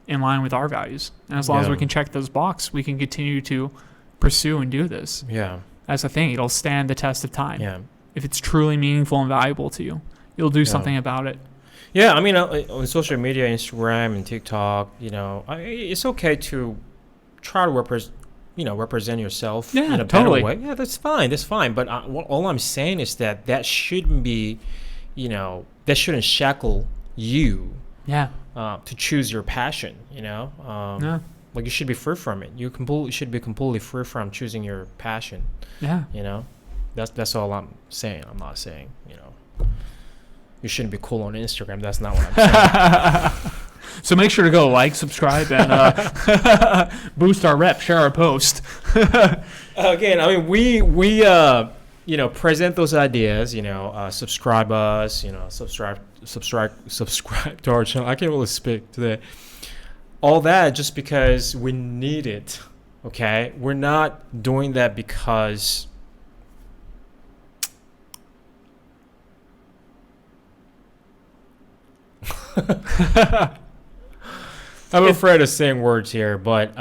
in line with our values. And as long as Yeah. we can check those boxes, we can continue to pursue and do this. Yeah. That's the thing. It'll stand the test of time. Yeah. If it's truly meaningful and valuable to you, you'll do Yeah. something about it. Yeah, I mean, on social media, Instagram and TikTok, you know, it's okay to try to represent yourself Yeah, in a totally. better way. Yeah, that's fine. That's fine. But all I'm saying is that shouldn't be, you know, that shouldn't shackle you Yeah. to choose your passion. You know, Yeah. like you should be free from it. You should be completely free from choosing your passion. Yeah. You know, that's all I'm saying. I'm not saying, you know, you shouldn't be cool on Instagram. That's not what I'm saying. So make sure to go like, subscribe, and boost our rep, share our post. Again, I mean, we you know, present those ideas. You know, subscribe us. You know, subscribe to our channel. I can't really speak today. All that just because we need it. Okay, we're not doing that because I'm afraid of saying words here, but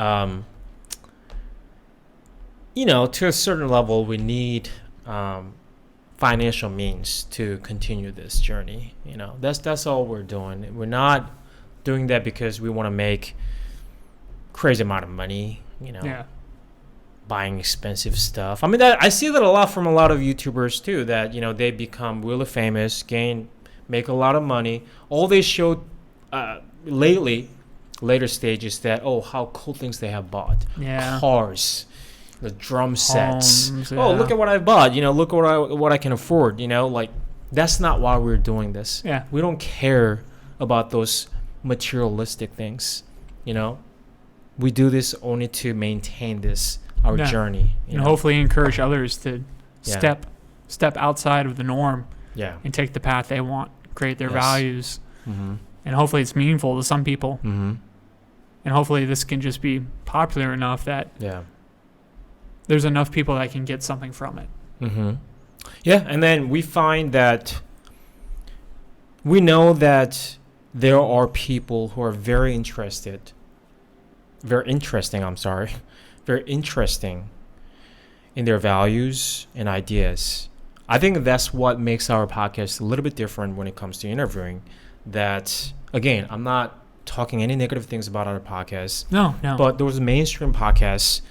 you know, to a certain level, we need financial means to continue this journey. You know, that's all we're doing. We're not doing that because we want to make crazy amount of money. You know, Yeah. buying expensive stuff. I mean, I see that a lot from a lot of YouTubers too. That, you know, they become really famous, make a lot of money. All they show later stages that, oh, how cool things they have bought. Yeah. Cars, the drum sets. Homes, Oh, yeah. look at what I bought. You know, look at what I can afford. You know, like, that's not why we're doing this. Yeah. We don't care about those materialistic things. You know, we do this only to maintain our Yeah. journey. You And know? hopefully encourage others to Yeah. step outside of the norm Yeah. and take the path they want, create their Yes. values, Mm-hmm. and hopefully it's meaningful to some people. Mm-hmm. And hopefully this can just be popular enough that Yeah. there's enough people that can get something from it. Mm-hmm. Yeah, and then we find that we know that there are people who are very interesting in their values and ideas. I think that's what makes our podcast a little bit different when it comes to interviewing. That, again, I'm not talking any negative things about our podcasts, No. but those mainstream podcasts,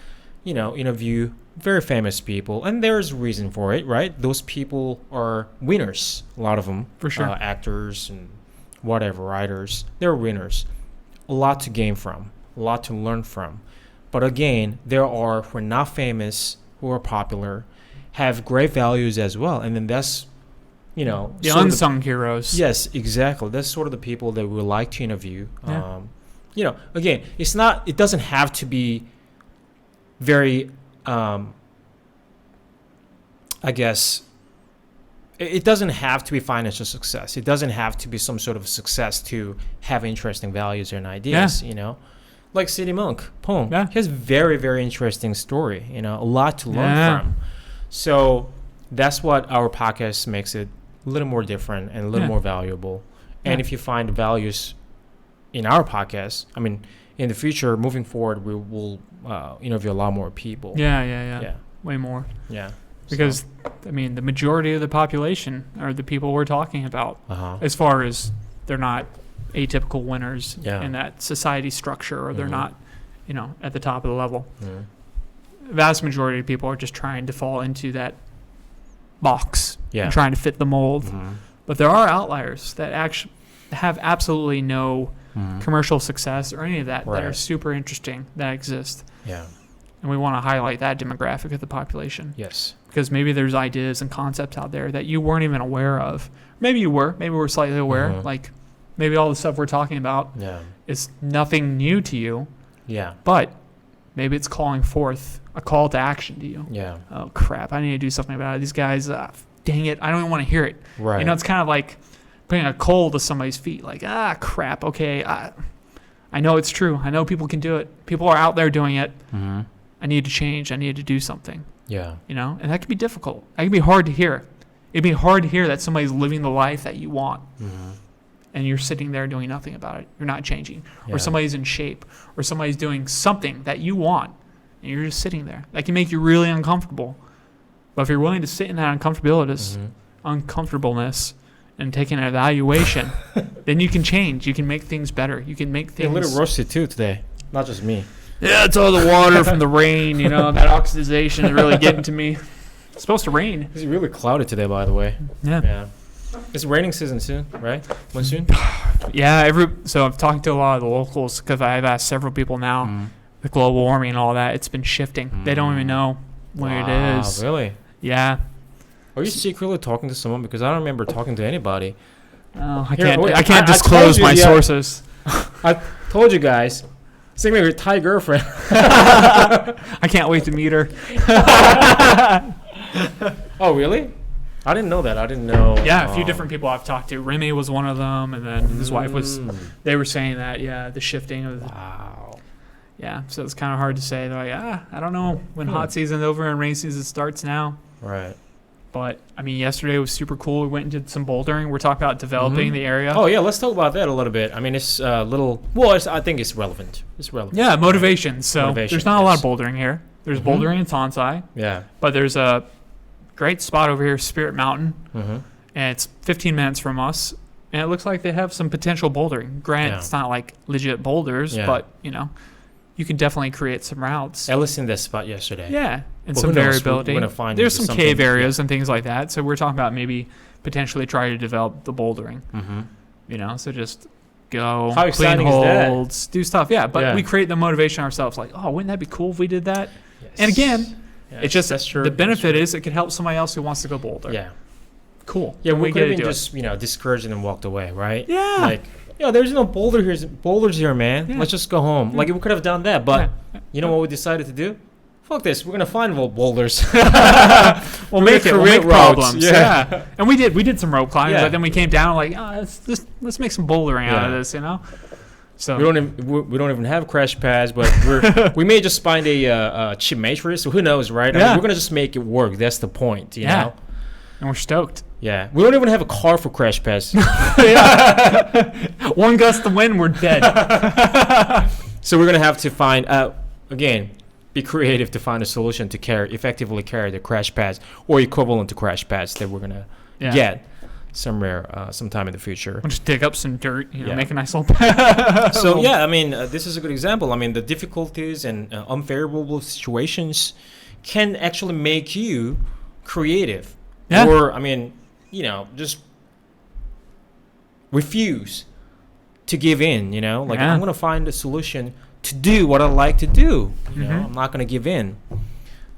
you know, interview very famous people, and there's a reason for it, right? Those people are winners, a lot of them. For sure. Actors and whatever, writers, they're winners. A lot to gain from, a lot to learn from. But again, there are who are not famous, who are popular, have great values as well. And then that's, you know, The sort of unsung heroes. Yes, exactly. That's sort of the people that we would like to interview. Yeah. You know, again, it doesn't have to be very, I guess, it doesn't have to be financial success. It doesn't have to be some sort of success to have interesting values and ideas, you know? Like City Monk, Pong. Yeah. He has very, very interesting story, you know, a lot to learn Yeah. from. So that's what our podcast makes it a little more different and a little Yeah. more valuable. And Yeah. if you find values in our podcast, I mean, in the future, moving forward, we will interview a lot more people. Yeah. Yeah. Way more. Yeah. Because, I mean, the majority of the population are the people we're talking about, Uh-huh. as far as they're not atypical winners Yeah. in that society structure, or they're Mhm. not, you know, at the top of the level. Mhm. The vast majority of people are just trying to fall into that box Yeah. and trying to fit the mold. Mhm. But there are outliers that actually have absolutely no Mhm. commercial success or any of that that are Right. super interesting that exist. Yeah. And we want to highlight that demographic of the population. Yes. Because maybe there's ideas and concepts out there that you weren't even aware of. Maybe you were. Maybe we're slightly aware. Like maybe all the stuff we're talking about is nothing new to you. Yeah. But maybe it's calling forth a call to action to you. Yeah. Oh, crap. I need to do something about it. These guys, dang it. I don't even want to hear it. Right. You know, it's kind of like putting a coal to somebody's feet. Like, crap. Okay. I know it's true. I know people can do it. People are out there doing it. Mm-hmm. I need to change. I need to do something. Yeah. You know, and that can be difficult. That can be hard to hear. It'd be hard to hear that somebody's living the life that you want. Mm-hmm. And you're sitting there doing nothing about it. You're not changing. Yeah. Or somebody's in shape. Or somebody's doing something that you want. And you're just sitting there. That can make you really uncomfortable. But if you're willing to sit in that uncomfortableness and take an evaluation, then you can change. You can make things better. You can make things... A little roasted too today. Not just me. Yeah, it's all the water from the rain, you know. That oxidization is really getting to me. It's supposed to rain. It's really cloudy today, by the way. Yeah. It's raining season soon, right? Monsoon? Yeah, so I'm talking to a lot of the locals because I've asked several people now, the global warming and all that, it's been shifting. They don't even know when it is. Really? Yeah. Are you secretly talking to someone? Because I don't remember talking to anybody. Oh, I can't disclose my sources. I told you guys. Same with your Thai girlfriend. I can't wait to meet her. Oh, really? I didn't know that. I didn't know. Yeah, a few different people I've talked to. Remy was one of them, and then his wife was. They were saying that, the shifting of. Wow. Yeah, so it's kind of hard to say. They're like, I don't know when hot season's over and rain season starts now. Right. But, I mean, yesterday was super cool. We went and did some bouldering. We're talking about developing the area. Oh, yeah, let's talk about that a little bit. I mean, it's a little... Well, I think it's relevant. It's relevant. Yeah, motivation. So there's not a lot of bouldering here. There's bouldering in Tonsai. Yeah. But there's a great spot over here, Spirit Mountain. And it's 15 minutes from us. And it looks like they have some potential bouldering. Granted, it's not like legit boulders, but, you know, you can definitely create some routes. I listened to that spot yesterday. Yeah, and some variability. We're gonna find there's some cave areas and things like that. So we're talking about maybe potentially try to develop the bouldering. You know, so just go, how clean exciting holds, is that? do stuff. Yeah, but we create the motivation ourselves. Like, oh, wouldn't that be cool if we did that? Yes. And again, it's just that's true. The benefit is it could help somebody else who wants to go boulder. Yeah. Cool. Yeah, we could have been just discouraged and walked away, right? Yeah. Like, there's no boulders here, man. Yeah. Let's just go home. Like, we could have done that, but you know what we decided to do? Fuck this. We're gonna find boulders. We'll make problems. Yeah. And we did some rope climbing, but then we came down like, let's make some bouldering out of this, you know. So we don't even have crash pads, but we may just find a chip matrix. So who knows, right? I mean, we're gonna just make it work. That's the point, you know. And we're stoked. Yeah, we don't even have a car for crash pads. One gust of wind, we're dead. So we're gonna have to find again, be creative to find a solution to effectively carry the crash pads or equivalent to crash pads that we're gonna get somewhere sometime in the future. We'll just dig up some dirt, make a nice little pad. So I mean, this is a good example. I mean, the difficulties and unfavorable situations can actually make you creative. Yeah. Or, I mean, just refuse to give in, Like, I'm going to find a solution to do what I like to do. You know, I'm not going to give in.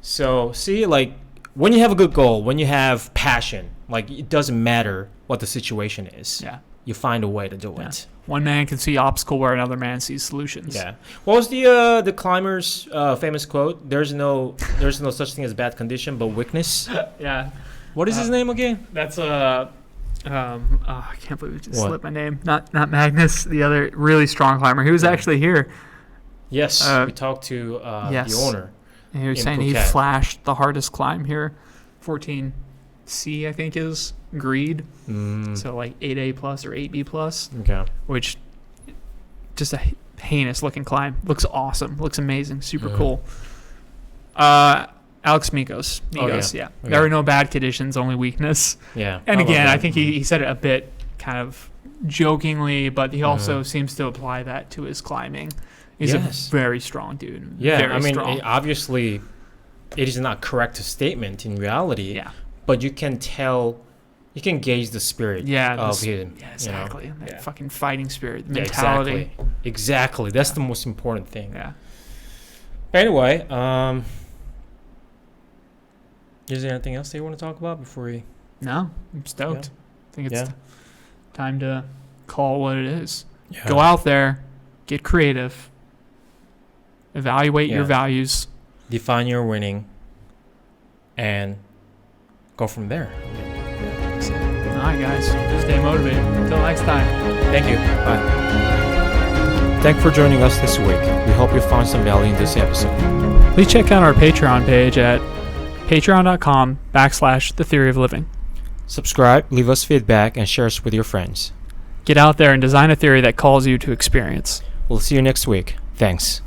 So, see, like, when you have a good goal, when you have passion, like, it doesn't matter what the situation is. Yeah. You find a way to do it. One man can see obstacle where another man sees solutions. Yeah. What was the climber's famous quote? There's no such thing as bad condition, but weakness. Yeah. What is his name again? That's I can't believe it just slipped my name. Not Magnus, the other really strong climber. He was actually here. Yes, we talked to the owner. And he was saying he flashed the hardest climb here, 14C I think is Greed. So like 8A plus or 8B plus. Okay. Which just a heinous looking climb. Looks awesome. Looks amazing. Super cool. Alex Migos. Okay. There were no bad conditions, only weakness. Yeah. And again, I think he said it a bit kind of jokingly, but he also seems to apply that to his climbing. He's a very strong dude. Yeah, very I mean, strong. Obviously, it is not correct statement in reality. Yeah. But you can tell, you can gauge the spirit of him. Yeah, exactly. That fucking fighting spirit, mentality. Exactly. That's the most important thing. Yeah. Anyway, is there anything else that you want to talk about before we? No, I'm stoked. I think it's Yeah. time to call it what it is. Yeah. Go out there, get creative, evaluate your Yeah. values. Define your winning, and go from there. All right, guys, stay motivated. Until next time. Thank you. Bye. Thanks for joining us this week. We hope you found some value in this episode. Please check out our Patreon page at patreon.com/The Theory of Living. Subscribe, leave us feedback, and share us with your friends. Get out there and design a theory that calls you to experience. We'll see you next week. Thanks.